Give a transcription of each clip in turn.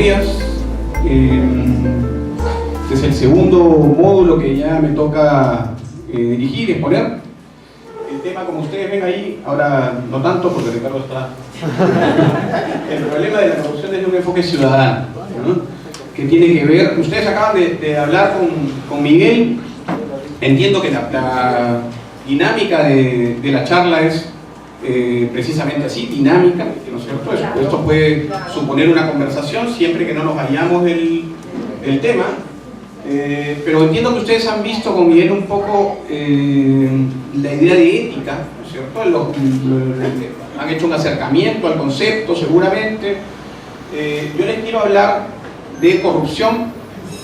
días. Este es el segundo módulo que ya me toca dirigir, exponer. El tema, como ustedes ven ahí, ahora no tanto porque Ricardo está... El problema de la corrupción desde un enfoque ciudadano, ¿no? Que tiene que ver... Ustedes acaban de hablar con Miguel. Entiendo que la dinámica de la charla es precisamente así, dinámica, ¿no es cierto? Esto puede suponer una conversación siempre que no nos vayamos del tema, pero entiendo que ustedes han visto con Miguel un poco la idea de ética, ¿no es cierto? Han hecho un acercamiento al concepto seguramente. Yo les quiero hablar de corrupción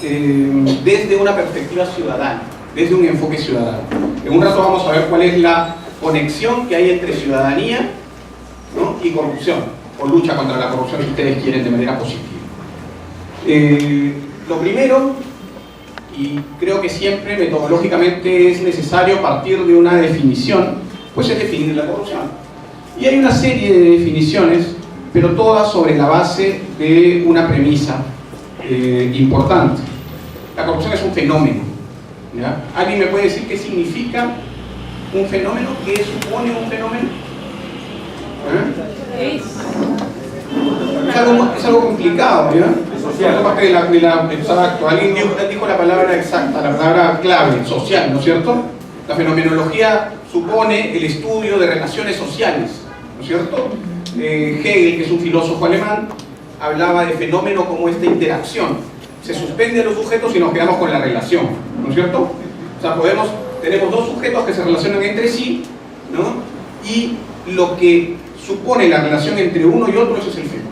desde una perspectiva ciudadana, desde un enfoque ciudadano. En un rato vamos a ver cuál es la conexión que hay entre ciudadanía, ¿no? y corrupción, o lucha contra la corrupción si ustedes quieren de manera positiva. Lo primero, y creo que siempre metodológicamente es necesario partir de una definición, pues es definir la corrupción. Y hay una serie de definiciones, pero todas sobre la base de una premisa importante. La corrupción es un fenómeno, ¿ya? ¿Alguien me puede decir qué significa un fenómeno? ¿Qué supone un fenómeno? Es algo complicado, ¿ya? Es parte de la exacto. Alguien dijo la palabra exacta, la palabra clave, social, ¿no es cierto? La fenomenología supone el estudio de relaciones sociales, ¿no es cierto? Hegel, que es un filósofo alemán, hablaba de fenómeno como esta interacción. Se suspende a los sujetos y nos quedamos con la relación, ¿no es cierto? O sea, tenemos dos sujetos que se relacionan entre sí, ¿no? Y lo que supone la relación entre uno y otro, eso es el fenómeno,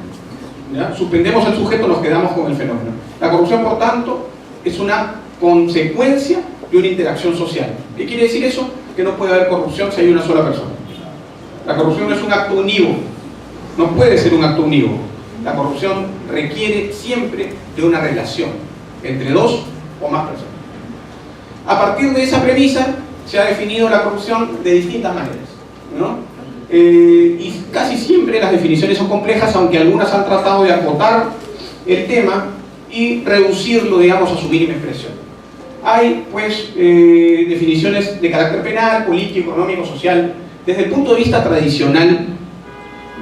¿ya? Suspendemos al sujeto, nos quedamos con el fenómeno. La corrupción, por tanto, es una consecuencia de una interacción social. ¿Qué quiere decir eso? Que no puede haber corrupción si hay una sola persona. La corrupción no es un acto unívoco, no puede ser un acto unívoco. La corrupción requiere siempre de una relación entre dos o más personas. A partir de esa premisa se ha definido la corrupción de distintas maneras, ¿no? Y casi siempre las definiciones son complejas, aunque algunas han tratado de acotar el tema y reducirlo, digamos, a su mínima expresión. Hay, pues, definiciones de carácter penal, político, económico, social. Desde el punto de vista tradicional,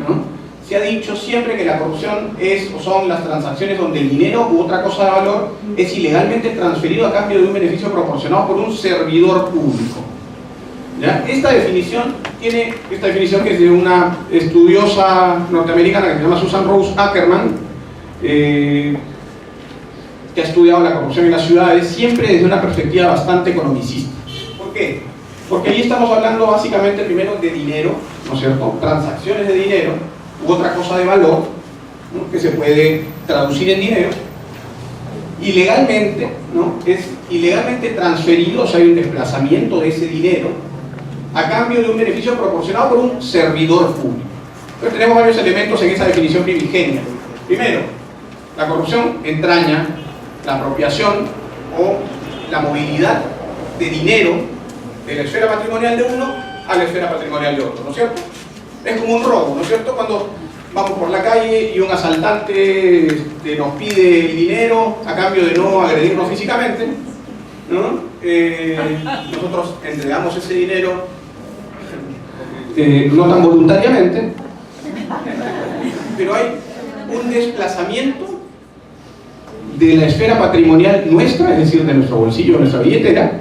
¿no? Se ha dicho siempre que la corrupción es o son las transacciones donde el dinero u otra cosa de valor es ilegalmente transferido a cambio de un beneficio proporcionado por un servidor público, ¿ya? Esta definición que es de una estudiosa norteamericana que se llama Susan Rose Ackerman, que ha estudiado la corrupción en las ciudades, siempre desde una perspectiva bastante economicista. ¿Por qué? Porque ahí estamos hablando básicamente primero de dinero, ¿no es cierto? Transacciones de dinero u otra cosa de valor, ¿no? Que se puede traducir en dinero, ilegalmente, ¿no? Es ilegalmente transferido, o sea, hay un desplazamiento de ese dinero a cambio de un beneficio proporcionado por un servidor público. Entonces tenemos varios elementos en esa definición primigenia. Primero, la corrupción entraña la apropiación o la movilidad de dinero de la esfera patrimonial de uno a la esfera patrimonial de otro, ¿no es cierto? Es como un robo, ¿no es cierto? Cuando vamos por la calle y un asaltante nos pide el dinero a cambio de no agredirnos físicamente, ¿no? Nosotros entregamos ese dinero no tan voluntariamente, pero hay un desplazamiento de la esfera patrimonial nuestra, es decir, de nuestro bolsillo, de nuestra billetera,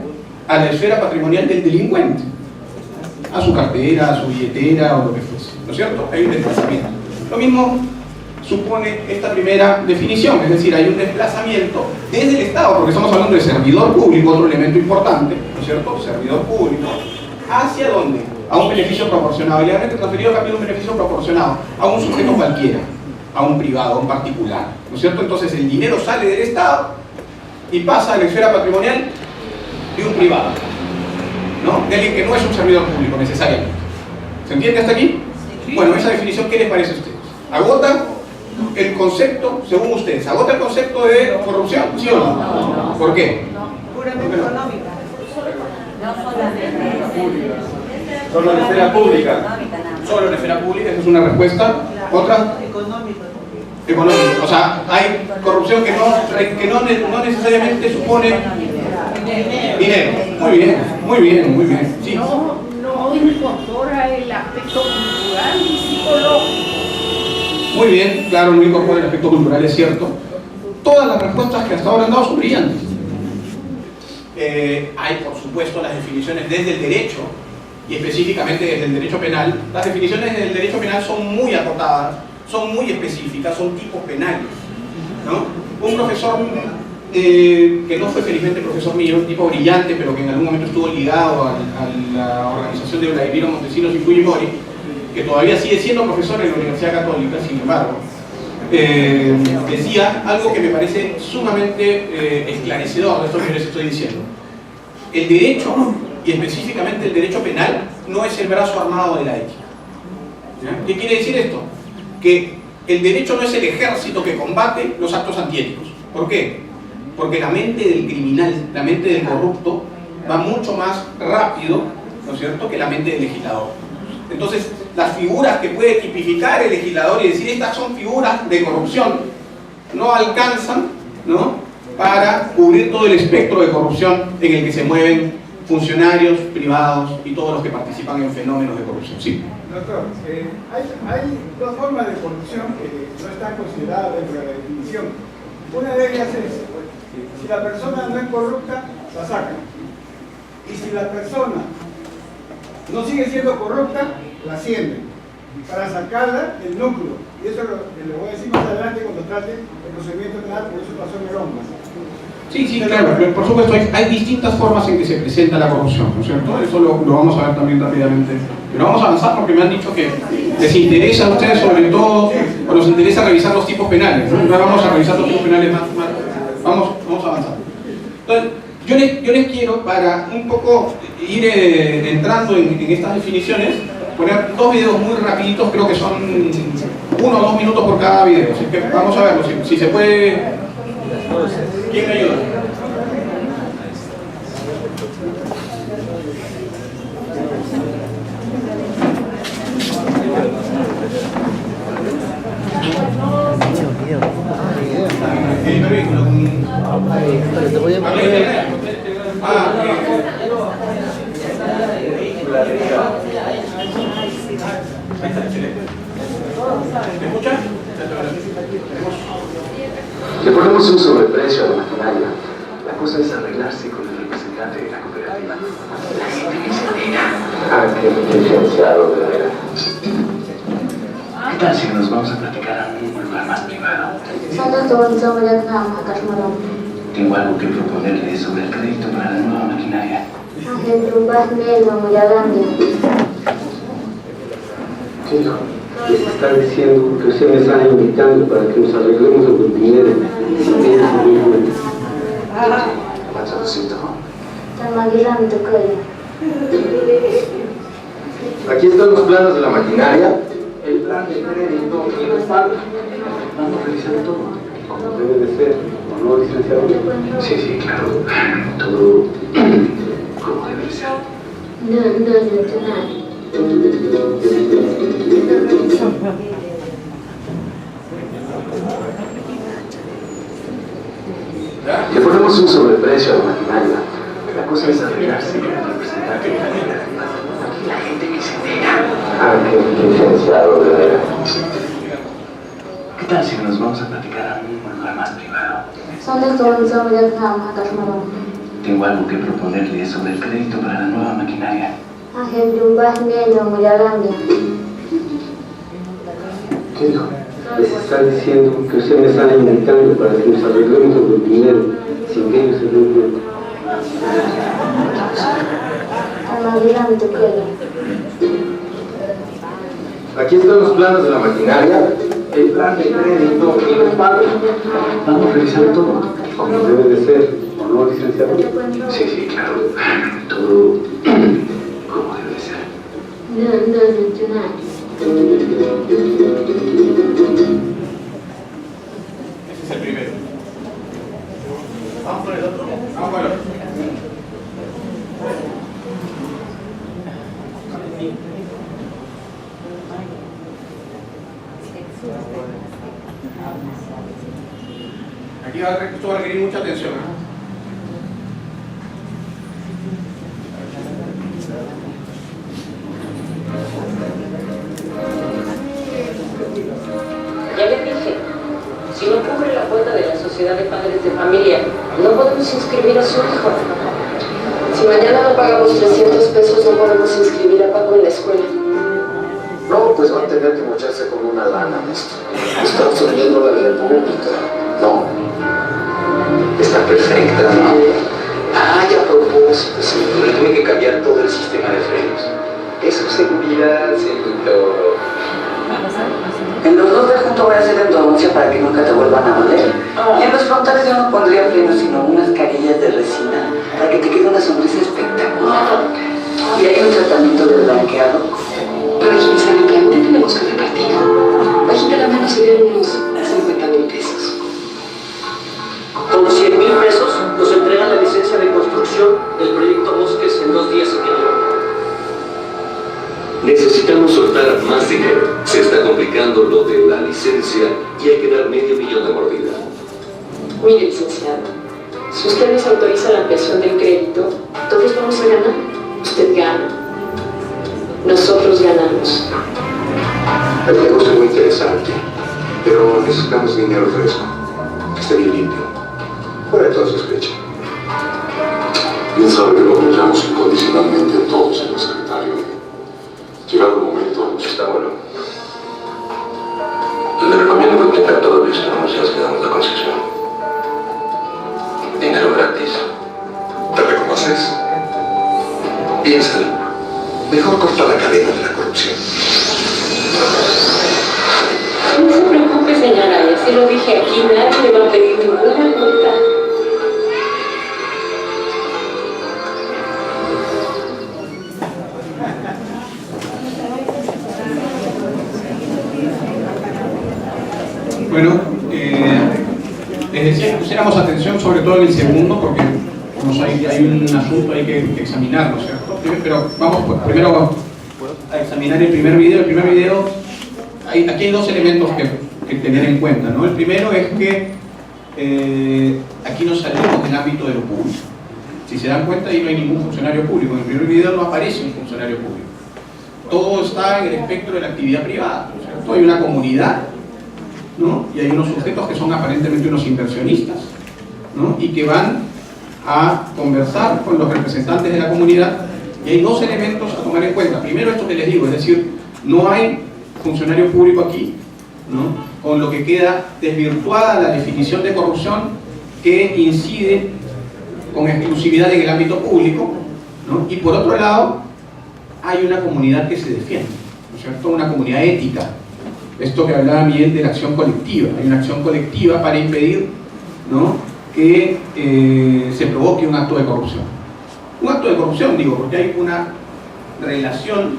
a la esfera patrimonial del delincuente, a su cartera, a su billetera o lo que fuese, ¿no es cierto? Hay un desplazamiento. Lo mismo supone esta primera definición, es decir, hay un desplazamiento desde el Estado, porque estamos hablando de servidor público, otro elemento importante, ¿no es cierto? Servidor público, ¿hacia dónde? A un beneficio proporcionado, ilegalmente transferido a cambio de un beneficio proporcionado a un sujeto cualquiera, a un privado, a un particular, ¿no es cierto? Entonces el dinero sale del Estado y pasa a la esfera patrimonial de un privado, ¿no? De alguien que no es un servidor público necesariamente. ¿Se entiende hasta aquí? Sí. Bueno, esa definición, ¿qué les parece a ustedes? ¿Agota el concepto, según ustedes, agota el concepto de corrupción? ¿Sí o no? No. ¿Por qué? No. Puramente económica. Solo en la esfera pública. Solo en la esfera pública, esa es una respuesta. ¿Otra? Económica. económico. O sea, hay corrupción que no necesariamente supone dinero. Muy bien, muy bien, muy bien. Sí. No incorpora el aspecto cultural y psicológico. Muy bien, claro, no incorpora el aspecto cultural, es cierto. Todas las respuestas que hasta ahora han dado son brillantes. Hay, por supuesto, las definiciones desde el derecho, y específicamente desde el derecho penal. Las definiciones del derecho penal son muy acotadas, son muy específicas, son tipos penales, ¿no? Un profesor que no fue felizmente profesor mío, un tipo brillante, pero que en algún momento estuvo ligado a la organización de Vladimiro Montesinos y Fujimori, que todavía sigue siendo profesor en la Universidad Católica, sin embargo, decía algo que me parece sumamente esclarecedor de esto que les estoy diciendo. El derecho, y específicamente el derecho penal, no es el brazo armado de la ética. ¿Ya? ¿Qué quiere decir esto? Que el derecho no es el ejército que combate los actos antiéticos. ¿Por qué? Porque la mente del criminal, la mente del corrupto, va mucho más rápido, ¿no es cierto?, que la mente del legislador. Entonces, las figuras que puede tipificar el legislador y decir estas son figuras de corrupción, no alcanzan, ¿no?, para cubrir todo el espectro de corrupción en el que se mueven funcionarios privados y todos los que participan en fenómenos de corrupción. Sí. Doctor, hay dos formas de corrupción que no están consideradas dentro de la definición. Una de ellas es, si la persona no es corrupta, la sacan. Y si la persona no sigue siendo corrupta, la ascienden para sacarla del núcleo. Y eso lo voy a decir más adelante cuando trate el procedimiento penal, por eso pasó en el hombro. Sí, sí, claro, pero por supuesto hay distintas formas en que se presenta la corrupción, ¿no es cierto? Eso lo vamos a ver también rápidamente. Pero vamos a avanzar porque me han dicho que les interesa a ustedes sobre todo, o nos interesa revisar los tipos penales, ¿no? Ahora vamos a revisar los tipos penales más. Vamos a avanzar. Entonces, yo les quiero, para un poco ir entrando en estas definiciones, poner dos videos muy rapiditos, creo que son 1 o 2 minutos por cada video. Así que vamos a verlo, si se puede. ¿Quién me ayuda? Te voy a poner. ¿Me escuchan? Le ponemos un sobreprecio a la maquinaria. La cosa es arreglarse con el representante de la cooperativa. La gente que se entera. Ah, qué licenciado, de verdad. ¿Qué tal si nos vamos a platicar a un lugar más privado? Tengo algo que proponerle sobre el crédito para la nueva maquinaria. ¿Qué dijo? Está diciendo que usted me está invitando para que nos arreglemos sobre el dinero. Aquí están los planos de la maquinaria, el plan de crédito y el respaldo. Vamos a revisar todo, como debe de ser, ¿o no, licenciado? Sí, sí, claro. Todo como debe de ser. Le ponemos un sobreprecio a la maquinaria. La cosa es arreglarse con el representante de la cooperativa. La gente que se entera. Ah, qué licenciado, de verdad. ¿Qué tal si nos vamos a platicar a un lugar más privado? Tengo algo que proponerle sobre el crédito para la nueva maquinaria. ¿Qué dijo? Les está diciendo que usted me está invitando para que nos arreglemos sobre el dinero sin que ellos se den cuenta. Aquí están los planos de la maquinaria, el plan de crédito y el respaldo. Vamos a revisar todo, como debe de ser, ¿o no, licenciado? Sí, sí, claro. Todo como debe de ser. Ese es el primero. Vamos con el otro. Vamos con el otro. Aquí esto va a requerir mucha atención. Ya le dije, si no cubre la cuota de la Sociedad de Padres de Familia, no podemos inscribir a su hijo. Si mañana no pagamos 300 pesos, no podemos inscribir a Paco en la escuela. No, pues va a tener que mocharse con una lana, maestro. Está obstruyendo la vida pública. No. Está perfecta, ¿no? Ah, ya a propósito, sí. Le tuve que cambiar todo el sistema de frenos. Es su seguridad, señorito. En los dos de junto voy a hacer endodoncia para que nunca te vuelvan a doler. Y en los frontales yo no pondría frenos, sino unas carillas de resina, para que te quede una sonrisa espectacular. Y hay un tratamiento de blanqueado. Para agilizar el trámite tenemos que repartir. Bajita la mano serían unos 50.000 pesos. Con 100.000 pesos nos entregan la licencia de construcción del proyecto Bosques en 2 días y medio. Necesitamos soltar más dinero. Se está complicando lo de la licencia y hay que dar $500,000 de mordida. Mire, licenciado, si usted nos autoriza la ampliación del crédito, todos vamos a ganar. Usted gana. Nosotros ganamos. El negocio es muy interesante, pero necesitamos dinero fresco, que esté bien limpio, fuera de toda sospecha. Bien sabe que lo apoyamos incondicionalmente a todos, señor secretario. Llegado el momento, Está bueno. le recomiendo que obtenga todo esto, no nos quedamos la concesión. Dinero gratis. ¿Te reconoces? Piénsalo. Mejor corta la cadena de la corrupción. No se preocupe, señora, ya se lo dije aquí, nadie le va a pedir ninguna multa. Bueno, les decía que pusiéramos atención sobre todo en el segundo, porque hay un asunto ahí que examinarlo, ¿cierto? Pero vamos primero a examinar el primer video. El primer video, aquí hay dos elementos que tener en cuenta, ¿no? El primero es que aquí no salimos del ámbito de lo público. Si se dan cuenta, ahí no hay ningún funcionario público. En el primer video no aparece un funcionario público. Todo está en el espectro de la actividad privada, ¿cierto? Hay una comunidad, ¿no? Y hay unos sujetos que son aparentemente unos inversionistas, ¿no? Y que van a conversar con los representantes de la comunidad, y hay dos elementos a tomar en cuenta. Primero, esto que les digo, es decir, no hay funcionario público aquí, ¿no? Con lo que queda desvirtuada la definición de corrupción que incide con exclusividad en el ámbito público, ¿no? Y por otro lado, hay una comunidad que se defiende, ¿no es cierto? Una comunidad ética. Esto que hablaba Miguel de la acción colectiva. Hay una acción colectiva para impedir, ¿no?, que se provoque un acto de corrupción. Un acto de corrupción, digo, porque hay una relación,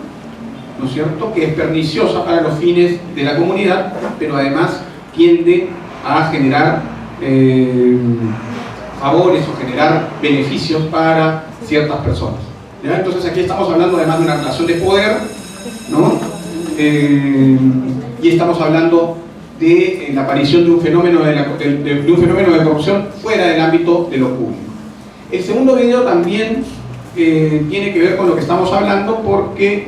¿no es cierto?, que es perniciosa para los fines de la comunidad, pero además tiende a generar favores o generar beneficios para ciertas personas. ¿Ya? Entonces aquí estamos hablando además de una relación de poder, ¿no? Y estamos hablando de la aparición de un fenómeno de corrupción fuera del ámbito de lo público. El segundo video también tiene que ver con lo que estamos hablando, porque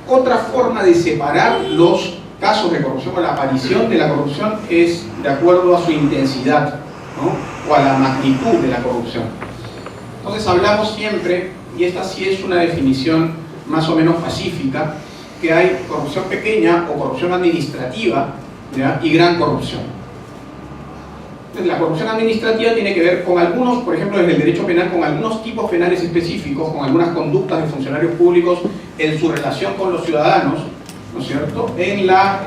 otra forma de separar los casos de corrupción o la aparición de la corrupción es de acuerdo a su intensidad, ¿no?, o a la magnitud de la corrupción. Entonces hablamos siempre, y esta sí es una definición más o menos pacífica, que hay corrupción pequeña o corrupción administrativa, ¿ya?, y gran corrupción. Entonces, la corrupción administrativa tiene que ver con algunos, por ejemplo, desde el derecho penal, con algunos tipos penales específicos, con algunas conductas de funcionarios públicos en su relación con los ciudadanos, ¿no es cierto?, en la,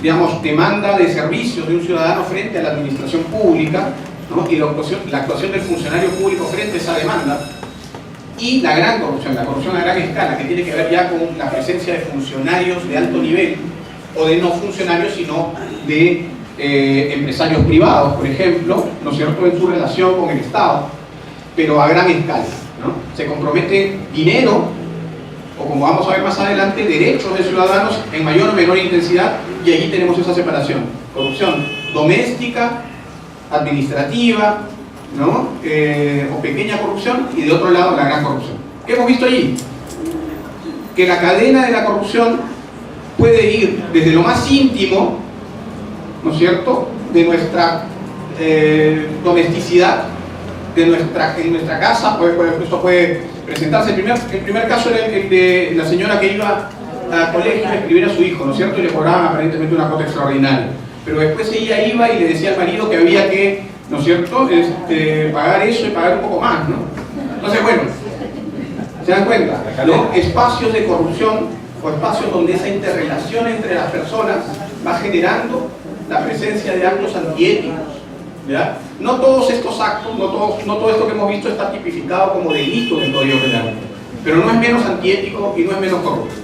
digamos, demanda de servicios de un ciudadano frente a la administración pública, ¿no?, y la actuación del funcionario público frente a esa demanda. Y la gran corrupción, la corrupción a gran escala, que tiene que ver ya con la presencia de funcionarios de alto nivel, o de no funcionarios, sino de empresarios privados, por ejemplo, ¿no es cierto?, en su relación con el Estado, pero a gran escala, ¿no? Se compromete dinero o como vamos a ver más adelante, derechos de ciudadanos en mayor o menor intensidad, y allí tenemos esa separación. Corrupción doméstica, administrativa, ¿no? O pequeña corrupción, y de otro lado la gran corrupción. ¿Qué hemos visto allí? Que la cadena de la corrupción puede ir desde lo más íntimo, ¿no es cierto?, de nuestra domesticidad, en nuestra casa. Esto puede presentarse. El primer caso era el de la señora que iba al colegio a escribir a su hijo, ¿no es cierto?, y le cobraban aparentemente una cuota extraordinaria. Pero después ella iba y le decía al marido que había que, ¿no es cierto?, pagar eso y pagar un poco más, ¿no? Entonces, bueno, ¿se dan cuenta? ¿No? Espacios de corrupción o espacios donde esa interrelación entre las personas va generando la presencia de actos antiéticos, ¿ya? No todos estos actos, no todo esto que hemos visto está tipificado como delito en el Código Penal, pero no es menos antiético y no es menos corrupto,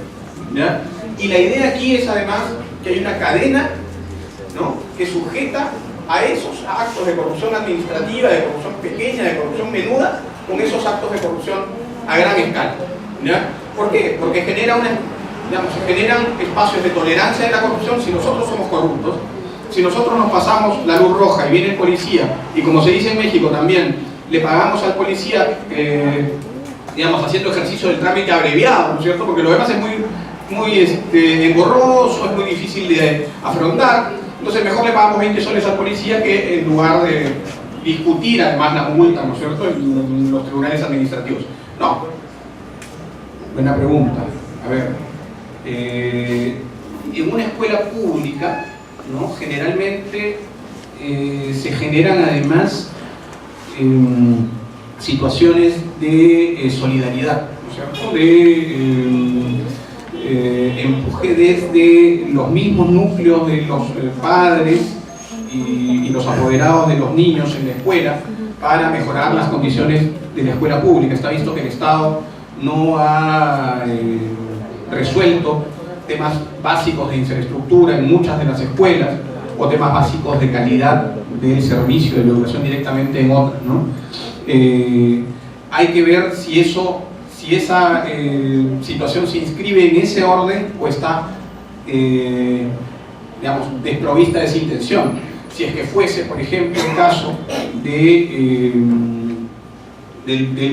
¿ya? Y la idea aquí es además que hay una cadena, ¿no?, que sujeta a esos actos de corrupción administrativa, de corrupción pequeña, de corrupción menuda, con esos actos de corrupción a gran escala, ¿ya? ¿Por qué? Porque se generan espacios de tolerancia de la corrupción. Si nosotros somos corruptos, si nosotros nos pasamos la luz roja y viene el policía, y como se dice en México también, le pagamos al policía, haciendo ejercicio del trámite abreviado, ¿no es cierto?, porque lo demás es muy engorroso, es muy difícil de afrontar. Entonces mejor le pagamos 20 soles al policía que en lugar de discutir además la multa, ¿no es cierto?, en los tribunales administrativos. No. Buena pregunta. A ver, en una escuela pública, ¿no?, generalmente se generan además situaciones de solidaridad, ¿no es cierto?, de empuje desde los mismos núcleos de los padres y los apoderados de los niños en la escuela para mejorar las condiciones de la escuela pública. Está visto que el Estado no ha resuelto temas básicos de infraestructura en muchas de las escuelas, o temas básicos de calidad del servicio de la educación directamente en otras, ¿no? Hay que ver si esa situación se inscribe en ese orden o está, desprovista de esa intención. Si es que fuese, por ejemplo, el caso del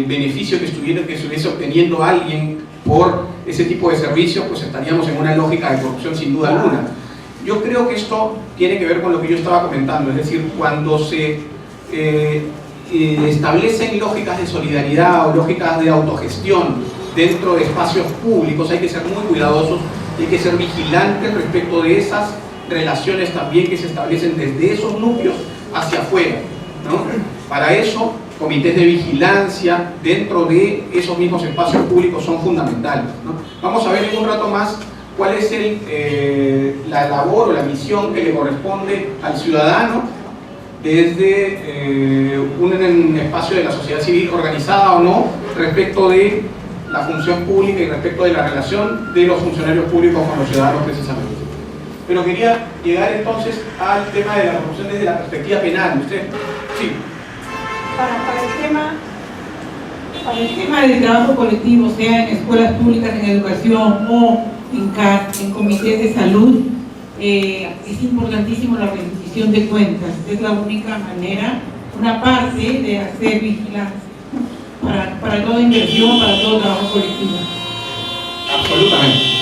beneficio que estuviese obteniendo alguien por ese tipo de servicios, pues estaríamos en una lógica de corrupción sin duda alguna. Yo creo que esto tiene que ver con lo que yo estaba comentando, es decir, cuando se establecen lógicas de solidaridad o lógicas de autogestión dentro de espacios públicos, hay que ser muy cuidadosos, hay que ser vigilantes respecto de esas relaciones también que se establecen desde esos núcleos hacia afuera, ¿no? Para eso, comités de vigilancia dentro de esos mismos espacios públicos son fundamentales, ¿no? Vamos a ver en un rato más cuál es la labor o la misión que le corresponde al ciudadano desde un espacio de la sociedad civil, organizada o no, respecto de la función pública y respecto de la relación de los funcionarios públicos con los ciudadanos precisamente. Pero quería llegar entonces al tema de la corrupción desde la perspectiva penal. ¿Usted? Sí. Para el tema del trabajo colectivo, sea en escuelas públicas, en educación o en CAS, en comités de salud, es importantísimo la rendición de cuentas. Es la única manera, una parte de hacer vigilancia para toda inversión, para todo trabajo colectivo.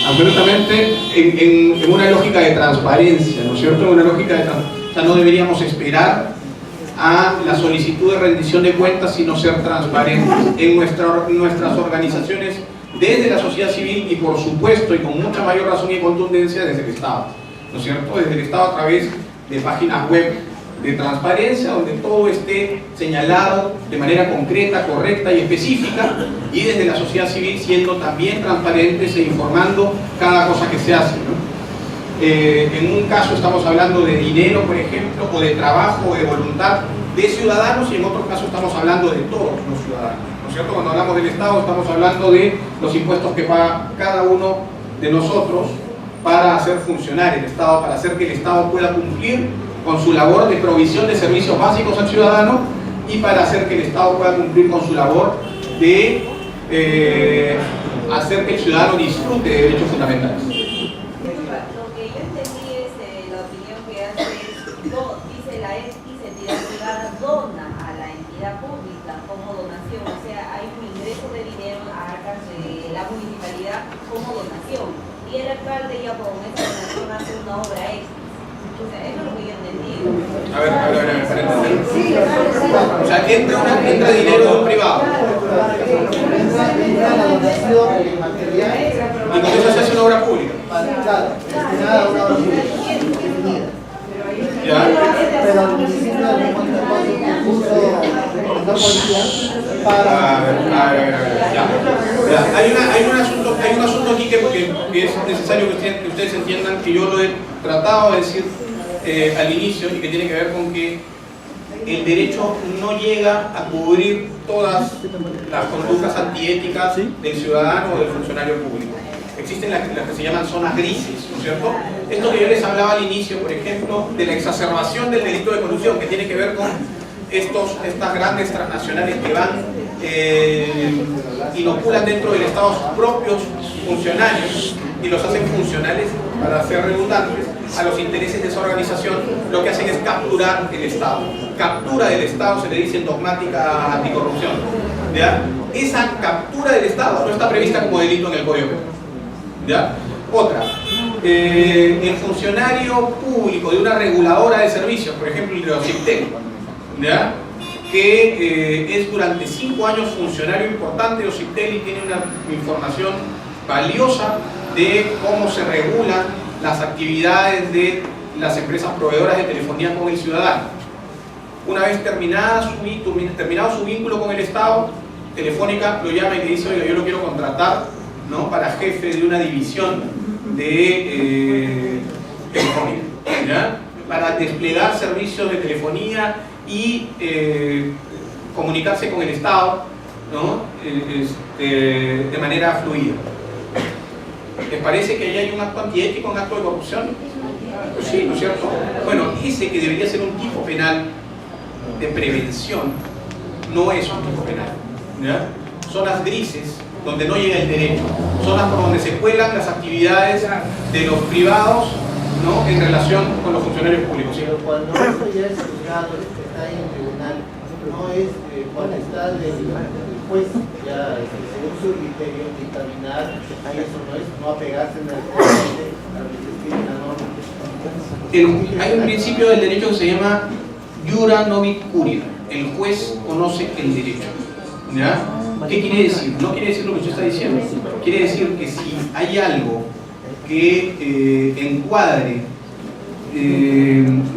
Absolutamente, en una lógica de transparencia, ¿no es cierto? En una lógica de transparencia. O sea, no deberíamos esperar a la solicitud de rendición de cuentas, sino ser transparentes en nuestras organizaciones, desde la sociedad civil y por supuesto, y con mucha mayor razón y contundencia, desde el Estado, ¿no es cierto? Desde el Estado a través de páginas web de transparencia, donde todo esté señalado de manera concreta, correcta y específica, y desde la sociedad civil siendo también transparentes e informando cada cosa que se hace, ¿no? En un caso estamos hablando de dinero, por ejemplo, o de trabajo, o de voluntad de ciudadanos, y en otro caso estamos hablando de todos los ciudadanos, ¿no es cierto? Cuando hablamos del Estado estamos hablando de los impuestos que paga cada uno de nosotros para hacer funcionar el Estado, para hacer que el Estado pueda cumplir con su labor de provisión de servicios básicos al ciudadano y para hacer que el Estado pueda cumplir con su labor de hacer que el ciudadano disfrute de derechos fundamentales. Lo que yo entendí es la opinión que hace es, dice la entidad privada dona a la entidad pública como donación, o sea, hay un ingreso de dinero a arcas de la municipalidad como donación, y el alcalde ya con esa donación hace una obra extra. O sea, eso es lo que yo entendí. A ver, para entender. O sea, entra dinero de un privado. Entra la donación de material. Y con eso se hace una obra pública. Claro, destinada a una obra pública. ¿Ya? Pero el municipio de puso la policía para... A ver, ya. Hay un asunto aquí que es necesario que ustedes entiendan, que yo lo he tratado de decir al inicio, y que tiene que ver con que el derecho no llega a cubrir todas las conductas antiéticas del ciudadano o del funcionario público. Existen las que se llaman zonas grises, ¿no es cierto? Esto que yo les hablaba al inicio, por ejemplo, de la exacerbación del delito de corrupción, que tiene que ver con estas grandes transnacionales que van inoculan dentro del Estado sus propios funcionarios y los hacen funcionales, para ser redundantes, a los intereses de esa organización. Lo que hacen es capturar el Estado. Captura del Estado se le dice en dogmática anticorrupción, ¿ya? Esa captura del Estado no está prevista como delito en el Código Penal, ¿ya? Otra, el funcionario público de una reguladora de servicios, por ejemplo el de OCIPTEL, ¿ya? Que es durante 5 años funcionario importante de OCIPTEL y tiene una información valiosa de cómo se regulan las actividades de las empresas proveedoras de telefonía con el ciudadano. Una vez terminado su vínculo con el Estado, Telefónica lo llama y le dice: oiga, yo lo quiero contratar, ¿no?, para jefe de una división de Telefónica, ¿ya?, para desplegar servicios de telefonía y comunicarse con el Estado, ¿no?, de manera fluida. ¿Les parece que ahí hay un acto antiético, un acto de corrupción? Pues sí, ¿no es cierto? Bueno, ese que debería ser un tipo penal de prevención no es un tipo penal, ¿ya? Zonas grises donde no llega el derecho, zonas por donde se cuelan las actividades de los privados, ¿no?, en relación con los funcionarios públicos. ¿Sí? Pero cuando eso ya es juzgado, está ahí en tribunal, no es cuando está el juez ya según su criterio dictaminar, eso no es no apegarse en el a lo que escribe la norma. Hay un principio del derecho que se llama iura novit curia. El juez conoce el derecho, ¿ya? ¿Qué quiere decir? No quiere decir lo que usted está diciendo. Quiere decir que si hay algo que encuadre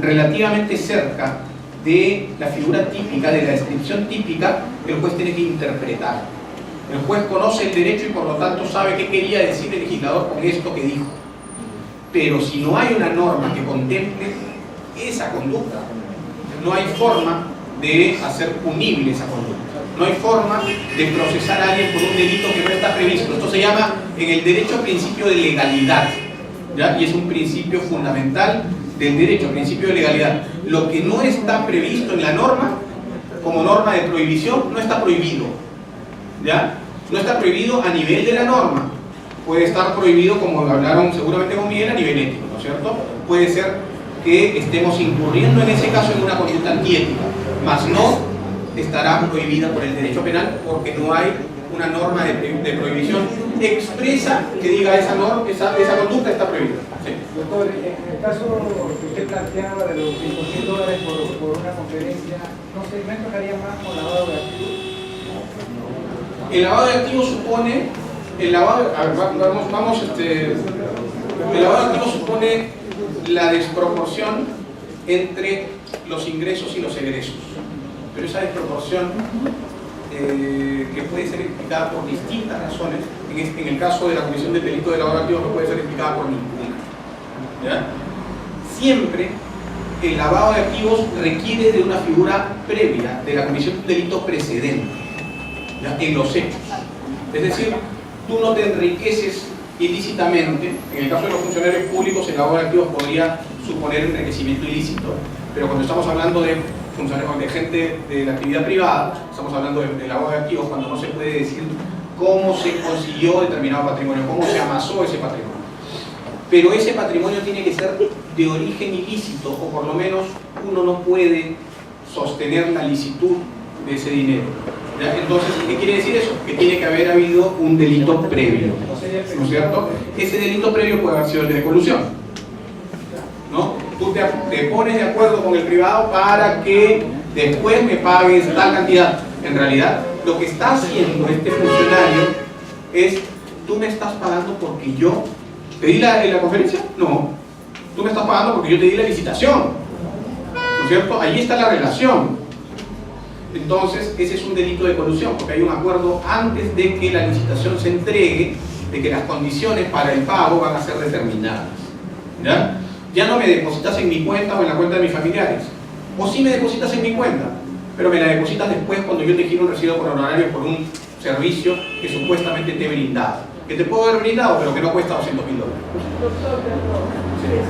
relativamente cerca de la figura típica, de la descripción típica, el juez tiene que interpretar. El juez conoce el derecho y por lo tanto sabe qué quería decir el legislador con esto que dijo. Pero si no hay una norma que contemple esa conducta, no hay forma de hacer punible esa conducta. No hay forma de procesar a alguien por un delito que no está previsto. Esto se llama en el derecho principio de legalidad, ¿ya? Y es un principio fundamental del derecho, principio de legalidad. Lo que no está previsto en la norma, como norma de prohibición, no está prohibido, ¿ya? No está prohibido a nivel de la norma. Puede estar prohibido, como hablaron seguramente con Miguel, a nivel ético, ¿no es cierto? Puede ser que estemos incurriendo en ese caso en una conducta antiética, mas no estará prohibida por el derecho penal porque no hay una norma de prohibición expresa que diga esa conducta está prohibida. Sí. Doctor, en el caso que usted planteaba de los $5.000 por una conferencia, ¿no se enfocaría más con lavado de activos? El lavado de activos supone el lavado de activos supone la desproporción entre los ingresos y los egresos, pero esa desproporción que puede ser explicada por distintas razones, en el caso de la comisión del delito de lavado de activos no puede ser explicada por ninguna, ¿ya? Siempre el lavado de activos requiere de una figura previa de la comisión de un delito precedente, ¿ya?, en los hechos. Es decir, tú no te enriqueces ilícitamente. En el caso de los funcionarios públicos, el lavado de activos podría suponer enriquecimiento ilícito, pero cuando estamos hablando de funcionarios, de gente de la actividad privada, estamos hablando de lavado de activos cuando no se puede decir cómo se consiguió determinado patrimonio, cómo se amasó ese patrimonio. Pero ese patrimonio tiene que ser de origen ilícito, o por lo menos uno no puede sostener la licitud de ese dinero. ¿Ya? Entonces, ¿qué quiere decir eso? Que tiene que haber habido un delito previo, ¿no es cierto? Ese delito previo puede haber sido el de colusión, ¿no? Tú te pones de acuerdo con el privado para que después me pagues tal cantidad. En realidad, lo que está haciendo este funcionario es: tú me estás pagando porque yo te di la conferencia. No, tú me estás pagando porque yo te di la licitación, ¿no es cierto? Ahí está la relación. Entonces, ese es un delito de colusión, porque hay un acuerdo antes de que la licitación se entregue, de que las condiciones para el pago van a ser determinadas. ¿Ya? Ya no me depositas en mi cuenta o en la cuenta de mis familiares. O sí me depositas en mi cuenta, pero me la depositas después cuando yo te quiero un recibo por honorario por un servicio que supuestamente te he brindado. Que te puedo haber brindado, pero que no cuesta $200.000. Doctor, el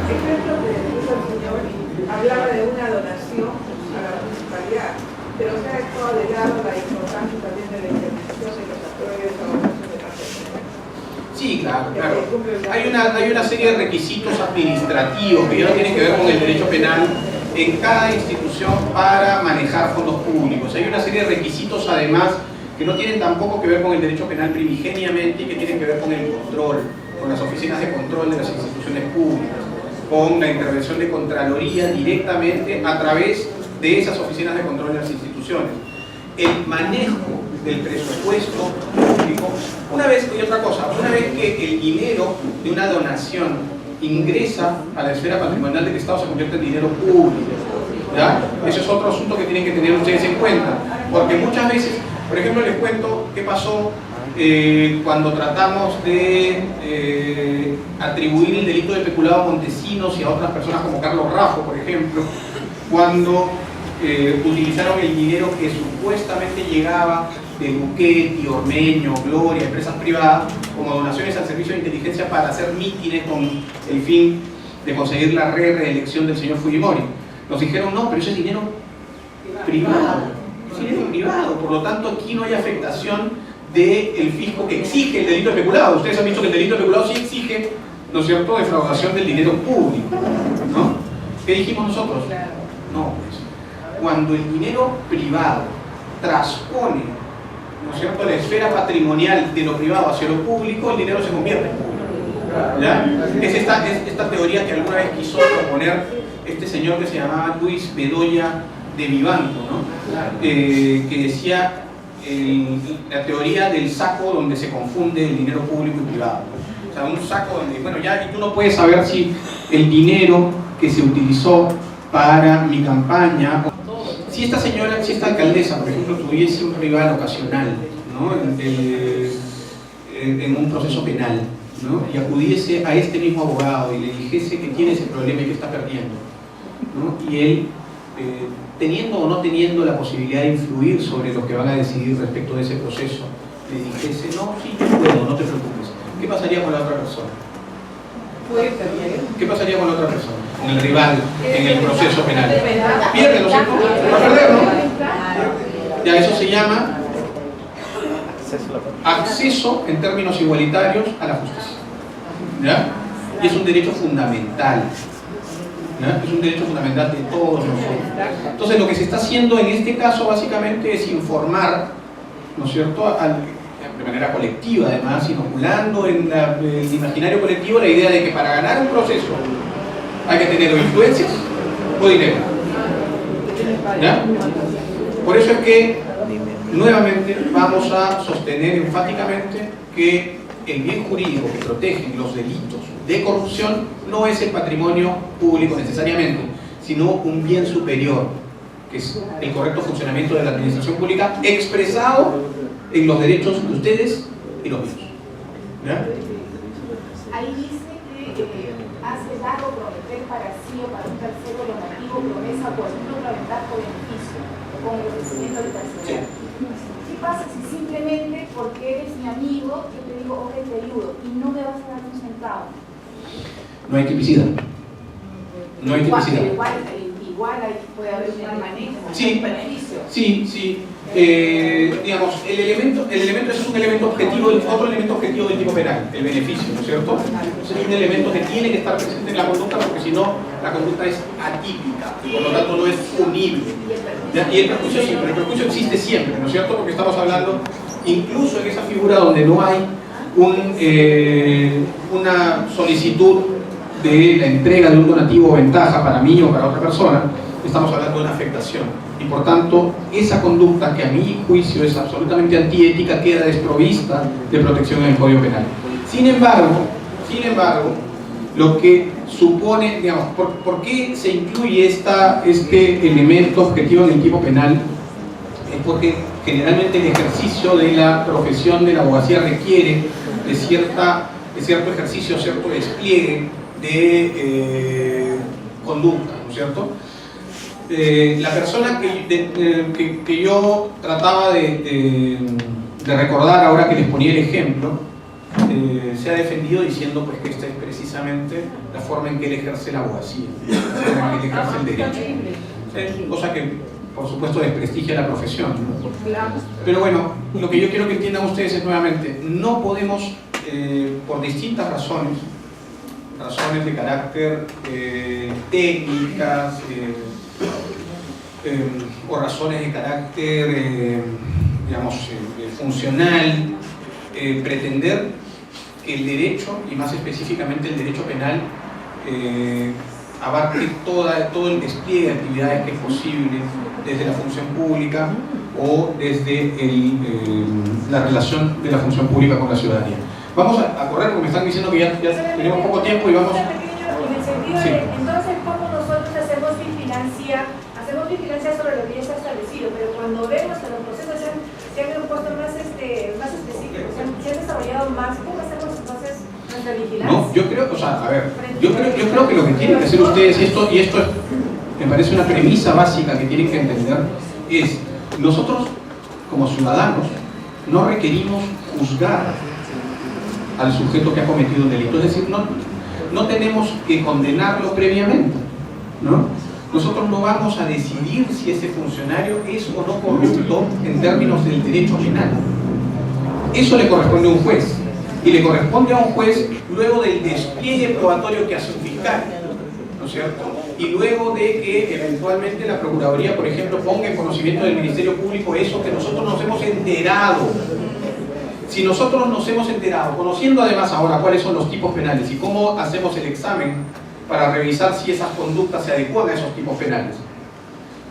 ejemplo que puso el señor hablaba de una donación a la municipalidad, pero se ha dejado de lado la importancia también de la intervención de los actores de trabajación de la persona. Sí, claro, claro. Hay una serie de requisitos administrativos que ya no tienen que ver con el derecho penal en cada institución para manejar fondos públicos. Hay una serie de requisitos, además, que no tienen tampoco que ver con el derecho penal primigeniamente y que tienen que ver con el control, con las oficinas de control de las instituciones públicas, con la intervención de Contraloría directamente a través de esas oficinas de control de las instituciones. El manejo del presupuesto público, una vez que el dinero de una donación ingresa a la esfera patrimonial del Estado, se convierte en dinero público. ¿Ya? Ese es otro asunto que tienen que tener ustedes en cuenta, porque muchas veces, por ejemplo, les cuento qué pasó cuando tratamos de atribuir el delito de peculado a Montesinos y a otras personas como Carlos Raffo, por ejemplo, cuando utilizaron el dinero que supuestamente llegaba de Luchetti, Ormeño, Gloria, empresas privadas, como donaciones al servicio de inteligencia para hacer mítines con el fin de conseguir la reelección del señor Fujimori. Nos dijeron: no, pero ese es dinero privado, es dinero privado, por lo tanto aquí no hay afectación del fisco que exige el delito de peculado. Ustedes han visto que el delito de peculado sí exige, ¿no es cierto?, defraudación del dinero público, ¿no? ¿Qué dijimos nosotros? No, pues, cuando el dinero privado transpone, ¿no es cierto?, la esfera patrimonial de lo privado hacia lo público, el dinero se convierte en público. ¿Ya? Es esta teoría que alguna vez quiso proponer este señor que se llamaba Luis Bedoya de Vivanco, ¿no? Que decía la teoría del saco donde se confunde el dinero público y privado. O sea, un saco donde, bueno, ya tú no puedes saber si el dinero que se utilizó para mi campaña, si esta señora, si esta alcaldesa, por ejemplo, tuviese un rival ocasional, ¿no?, en un proceso penal, ¿no?, y acudiese a este mismo abogado y le dijese que tiene ese problema y que está perdiendo, ¿no?, y él, teniendo o no teniendo la posibilidad de influir sobre lo que van a decidir respecto de ese proceso, le dijese: no, sí, yo puedo, no te preocupes. ¿Qué pasaría con la otra persona? ¿Qué pasaría con la otra persona? Con el rival en el proceso penal. Pierde, ¿no es cierto? Va a perder, ¿no? Ya, eso se llama acceso en términos igualitarios a la justicia. ¿Ya? Y es un derecho fundamental. ¿Ya? Es un derecho fundamental de todos nosotros. Entonces, lo que se está haciendo en este caso básicamente es informar, ¿no es cierto?, de manera colectiva, además, inoculando en el imaginario colectivo la idea de que para ganar un proceso hay que tener o influencias o dinero. ¿Ya? Por eso es que nuevamente vamos a sostener enfáticamente que el bien jurídico que protege los delitos de corrupción no es el patrimonio público necesariamente, sino un bien superior, que es el correcto funcionamiento de la administración pública expresado en los derechos de ustedes y los míos. ¿Ya? Ahí dice que hace daño prometer para sí o para un tercero donativo, promesa por ejemplo ventaja o beneficio con el ofrecimiento del tercero. ¿Qué pasa si simplemente porque eres mi amigo yo te digo: ok, te ayudo y no me vas a dar un centavo? No hay tipicidad. No hay tipicidad. Igual puede haber un manejo, sí, un beneficio. Sí, sí. digamos, el elemento es un elemento objetivo, otro elemento objetivo del tipo penal, el beneficio, ¿no es cierto? Entonces es un elemento que tiene que estar presente en la conducta, porque si no, la conducta es atípica, y por lo tanto no es punible. ¿Ya? Y el perjuicio sí, pero el perjuicio existe siempre, ¿no es cierto? Porque estamos hablando, incluso en esa figura donde no hay una solicitud de la entrega de un donativo o ventaja para mí o para otra persona, estamos hablando de una afectación. Y por tanto, esa conducta que a mi juicio es absolutamente antiética queda desprovista de protección en el Código Penal. Sin embargo, lo que supone, digamos, ¿por qué se incluye este elemento objetivo en el tipo penal? Es porque generalmente el ejercicio de la profesión de la abogacía requiere de cierto ejercicio, cierto despliegue de conducta, ¿no es cierto? La persona que yo trataba de recordar ahora que les ponía el ejemplo, se ha defendido diciendo pues, que esta es precisamente la forma en que él ejerce la abogacía, la forma en que él ejerce el derecho. Cosa que, por supuesto, desprestigia la profesión, ¿no? Pero bueno, lo que yo quiero que entiendan ustedes es nuevamente, no podemos, por distintas razones de carácter técnicas, o razones de carácter, digamos, funcional, pretender que el derecho, y más específicamente el derecho penal, abarque todo el despliegue de actividades que es posible desde la función pública o desde la relación de la función pública con la ciudadanía. Vamos a correr porque me están diciendo que ya tenemos poco tiempo y vamos... En el sentido Sí. de, entonces, ¿cómo nosotros hacemos vigilancia? Hacemos vigilancia sobre lo que ya está establecido, pero cuando vemos que los procesos se han puesto más específicos, se han desarrollado más, ¿cómo hacemos entonces nuestra vigilancia? No, yo creo, o sea, a ver, yo creo que lo que tienen que hacer ustedes, y esto me parece una premisa básica que tienen que entender, es nosotros como ciudadanos no requerimos juzgar al sujeto que ha cometido un delito, es decir, no tenemos que condenarlo previamente, ¿no? Nosotros no vamos a decidir si ese funcionario es o no corrupto en términos del derecho penal. Eso le corresponde a un juez, y le corresponde a un juez luego del despliegue probatorio que hace un fiscal, ¿no es cierto? Y luego de que eventualmente la Procuraduría, por ejemplo, ponga en conocimiento del Ministerio Público eso que nosotros nos hemos enterado. Si nosotros nos hemos enterado, conociendo además ahora cuáles son los tipos penales y cómo hacemos el examen para revisar si esas conductas se adecuan a esos tipos penales,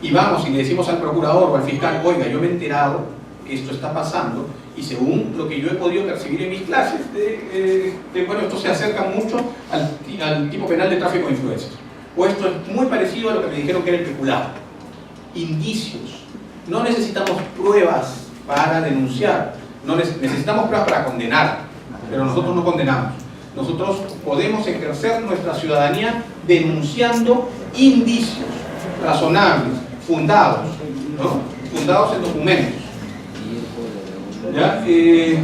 y vamos y le decimos al procurador o al fiscal, oiga, yo me he enterado que esto está pasando, y según lo que yo he podido percibir en mis clases, bueno, esto se acerca mucho al tipo penal de tráfico de influencias, o esto es muy parecido a lo que me dijeron que era el peculado. Indicios. No necesitamos pruebas para denunciar, necesitamos pruebas para condenar, pero nosotros no condenamos. Nosotros podemos ejercer nuestra ciudadanía denunciando indicios razonables, fundados, ¿no? Fundados en documentos. ¿Ya?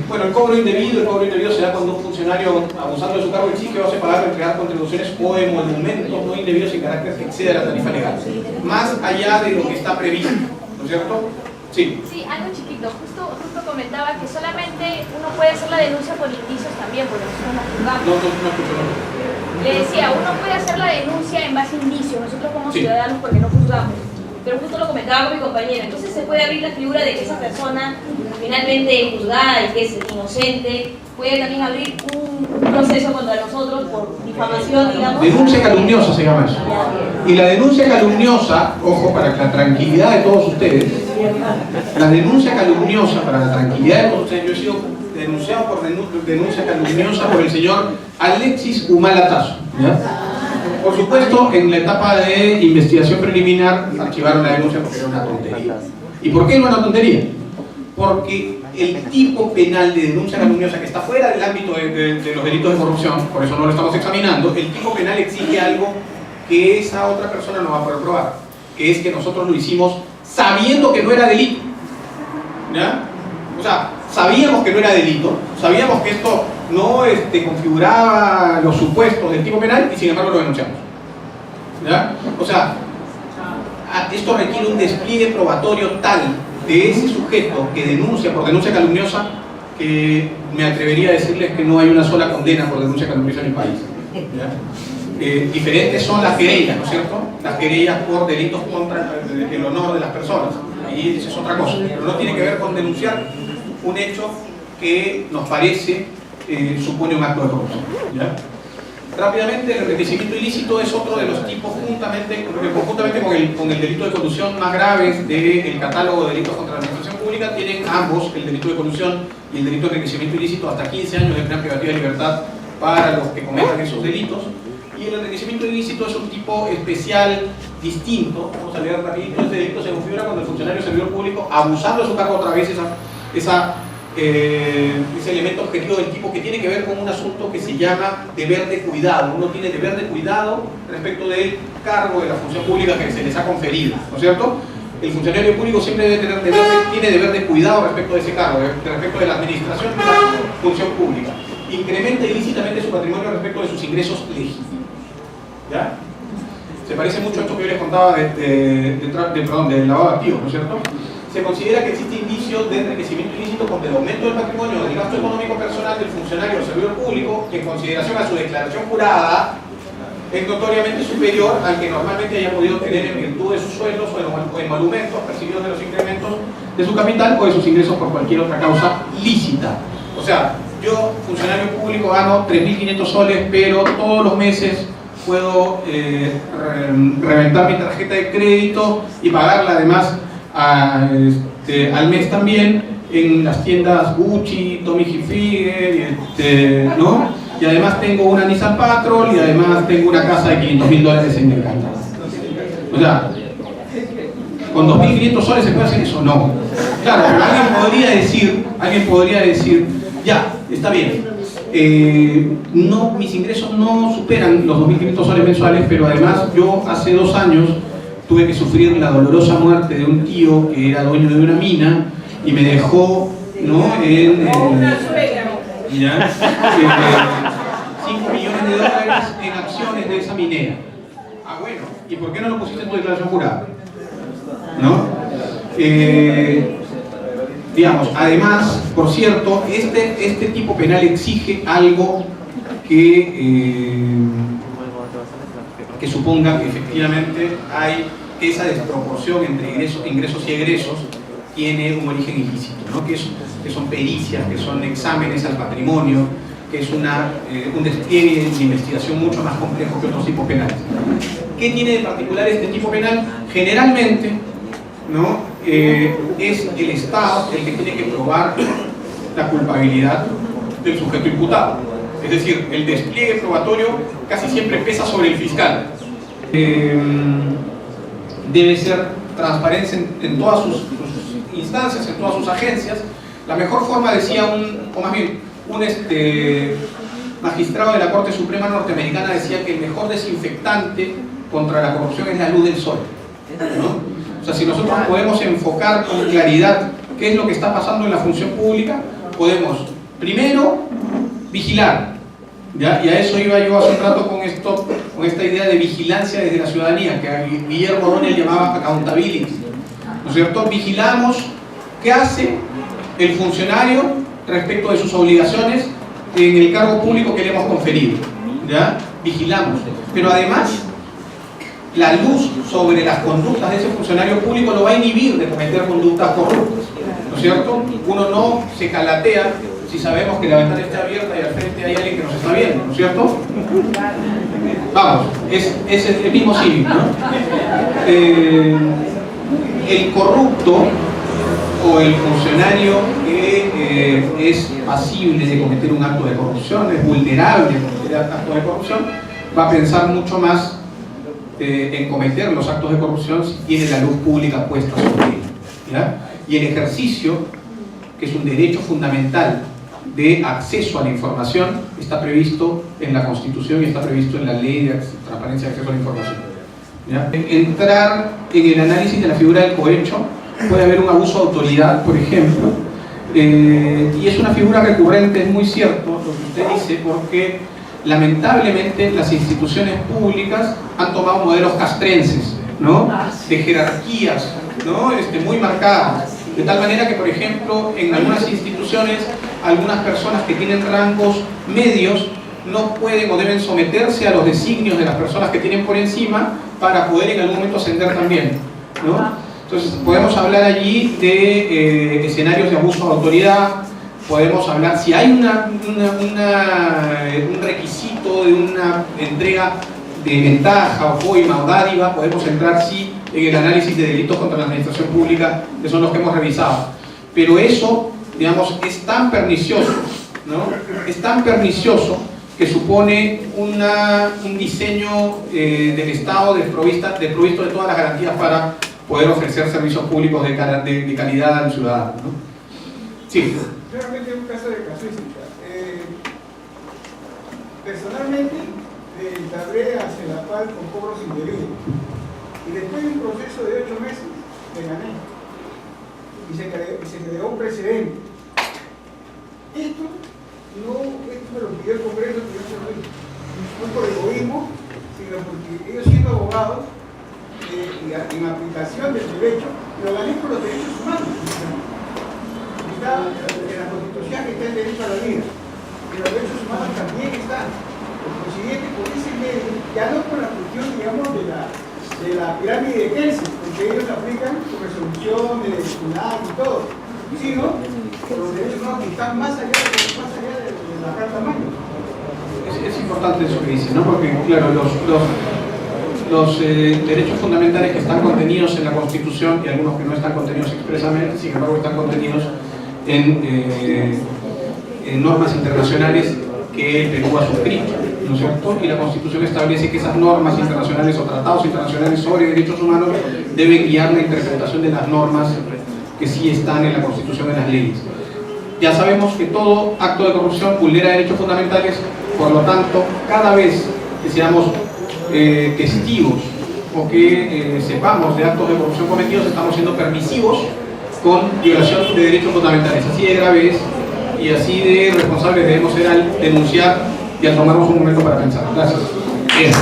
Bueno, el cobro indebido se da cuando un funcionario, abusando de su cargo, exige o hace pagar o entregar contribuciones o emolumentos no indebidos en carácter que exceda la tarifa legal, más allá de lo que está previsto, ¿no es cierto? Sí. Sí, algo chiquito. Justo comentaba que solamente uno puede hacer la denuncia por indicios también, porque nosotros no juzgamos. No escucho. Le decía, uno puede hacer la denuncia en base a indicios, nosotros como ciudadanos, porque no juzgamos. Pero justo lo comentaba con mi compañera, entonces se puede abrir la figura de que esa persona finalmente juzgada y que es inocente, puede también abrir un proceso contra nosotros por difamación, digamos. Denuncia calumniosa se llama eso. Y la denuncia calumniosa, ojo, para la tranquilidad de todos ustedes, la denuncia calumniosa, para la tranquilidad de todos ustedes, yo he sido denunciado por denuncia calumniosa por el señor Alexis Humala Tazo, ¿ya? Por supuesto, en la etapa de investigación preliminar archivaron la denuncia porque era una tontería. ¿Y por qué era una tontería? Porque el tipo penal de denuncia calumniosa, que está fuera del ámbito de los delitos de corrupción, por eso no lo estamos examinando, el tipo penal exige algo que esa otra persona no va a poder probar, que es que nosotros lo hicimos sabiendo que no era delito, ¿ya? O sea, sabíamos que no era delito, sabíamos que esto no configuraba los supuestos del tipo penal y sin embargo lo denunciamos, ¿ya? O sea, esto requiere un despliegue probatorio tal de ese sujeto que denuncia por denuncia calumniosa, que me atrevería a decirles que no hay una sola condena por denuncia calumniosa en el país. Diferentes son las querellas, ¿no es cierto? Las querellas por delitos contra el honor de las personas. Ahí eso es otra cosa, pero no tiene que ver con denunciar un hecho que nos parece supone un acto de corrupción. ¿Ya? Rápidamente, el enriquecimiento ilícito es otro de los tipos, conjuntamente con el delito de colusión más graves del catálogo de delitos contra la administración pública. Tienen ambos, el delito de colusión y el delito de enriquecimiento ilícito, hasta 15 años de pena privativa de libertad para los que cometan esos delitos. Y el enriquecimiento ilícito es un tipo especial, distinto. Vamos a leer rapidito. Este delito se configura cuando el funcionario servidor público, abusando de su cargo, otra vez ese elemento objetivo del tipo que tiene que ver con un asunto que se llama deber de cuidado. Uno tiene deber de cuidado respecto del cargo de la función pública que se les ha conferido, ¿no es cierto? El funcionario público siempre debe tener tiene deber de cuidado respecto de ese cargo, respecto de la administración de la función pública. Incrementa ilícitamente su patrimonio respecto de sus ingresos legítimos. ¿Ya? Se parece mucho a esto que yo les contaba del lavado de activos, ¿no es cierto? Se considera que existe indicio de enriquecimiento ilícito con el aumento del patrimonio del gasto económico personal del funcionario o servidor público, que en consideración a su declaración jurada es notoriamente superior al que normalmente haya podido tener en virtud de sus sueldos o en monumentos percibidos de los incrementos de su capital o de sus ingresos por cualquier otra causa lícita. O sea, yo, funcionario público, gano 3.500 soles, pero todos los meses puedo reventar mi tarjeta de crédito y pagarla además al mes también en las tiendas Gucci, Tommy Hilfiger, ¿no? Y además tengo una Nissan Patrol y además tengo una casa de $500.000 en Mercado. O sea, ¿con 2.500 soles se puede hacer eso? No. Claro, pero alguien podría decir, ya, está bien. No, mis ingresos no superan los 2.500 soles mensuales, pero además yo hace 2 años tuve que sufrir la dolorosa muerte de un tío que era dueño de una mina y me dejó, ¿no? ¿Ya? 5 millones de dólares en acciones de esa minera. Ah, bueno, ¿y por qué no lo pusiste en tu declaración jurada? ¿No? Digamos, además, por cierto, este tipo penal exige algo que suponga que efectivamente hay esa desproporción entre ingresos y egresos tiene un origen ilícito, ¿no? que son pericias, que son exámenes al patrimonio, que es un despliegue de investigación mucho más complejo que otros tipos penales. ¿Qué tiene de particular este tipo penal? Generalmente, ¿no? Es el Estado el que tiene que probar la culpabilidad del sujeto imputado. Es decir, el despliegue probatorio casi siempre pesa sobre el fiscal. Debe ser transparente en todas sus instancias, en todas sus agencias. La mejor forma, decía un magistrado de la Corte Suprema norteamericana, decía que el mejor desinfectante contra la corrupción es la luz del sol, ¿no? O sea, si nosotros podemos enfocar con claridad qué es lo que está pasando en la función pública, podemos, primero, vigilar. ¿Ya? Y a eso iba yo hace un rato con esta idea de vigilancia desde la ciudadanía, que Guillermo O'Donnell llamaba accountability. ¿No es cierto? Vigilamos qué hace el funcionario respecto de sus obligaciones en el cargo público que le hemos conferido. ¿Ya? Vigilamos. Pero además, la luz sobre las conductas de ese funcionario público lo va a inhibir de cometer conductas corruptas, ¿no es cierto? Uno no se calatea si sabemos que la ventana está abierta y al frente hay alguien que nos está viendo, ¿no es cierto? Vamos, es el mismo cívico, ¿no? El corrupto o el funcionario que es pasible de cometer un acto de corrupción, es vulnerable a cometer actos de corrupción, va a pensar mucho más en cometer los actos de corrupción si tiene la luz pública puesta sobre él, ¿ya? Y el ejercicio, que es un derecho fundamental de acceso a la información, está previsto en la Constitución y está previsto en la Ley de Transparencia de Acceso a la Información, ¿ya? Entrar en el análisis de la figura del cohecho, puede haber un abuso de autoridad, por ejemplo, y es una figura recurrente, es muy cierto lo que usted dice, porque lamentablemente las instituciones públicas han tomado modelos castrenses, ¿no? De jerarquías, ¿no? Muy marcadas, De tal manera que, por ejemplo, en algunas instituciones, algunas personas que tienen rangos medios no pueden o deben someterse a los designios de las personas que tienen por encima para poder en algún momento ascender también, ¿no? Entonces, podemos hablar allí de escenarios de abuso de autoridad, podemos hablar, si hay un requisito de una entrega de ventaja o coima o dádiva, podemos entrar sí en el análisis de delitos contra la administración pública, que son los que hemos revisado. Pero eso, digamos, es tan pernicioso, ¿no? Es tan pernicioso que supone un diseño del Estado desprovisto de todas las garantías para poder ofrecer servicios públicos de calidad al ciudadano, ¿no? Sí. Realmente es un caso de casuística. Personalmente, entablé hacia la PAL con cobros indebidos. Y después de un proceso de 8 meses, le gané. Y se creó un precedente. Esto me lo pidió el Congreso, que yo se lo dije. No por egoísmo, sino porque ellos siendo abogados, en aplicación del derecho, lo gané por los derechos humanos. Está en la Constitución que está el derecho a la vida. Y los derechos humanos también están. Por consiguiente, por ese medio, ya no por la cuestión, digamos, de la pirámide de Kelsen, porque ellos aplican su resolución de la y todo, sino por los derechos humanos que están más allá de la Carta Magna. Es importante eso que dice, ¿no? Porque, claro, los derechos fundamentales que están contenidos en la Constitución y algunos que no están contenidos expresamente, sin embargo están contenidos en normas internacionales que el Perú ha suscrito, ¿no es cierto? Y la Constitución establece que esas normas internacionales o tratados internacionales sobre derechos humanos deben guiar la interpretación de las normas que sí están en la Constitución de las leyes. Ya sabemos que todo acto de corrupción vulnera derechos fundamentales, por lo tanto, cada vez que seamos testigos o que sepamos de actos de corrupción cometidos, estamos siendo permisivos con violación de derechos fundamentales. Así de grave es y así de responsables debemos ser al denunciar y al tomarnos un momento para pensar. Gracias. Bien.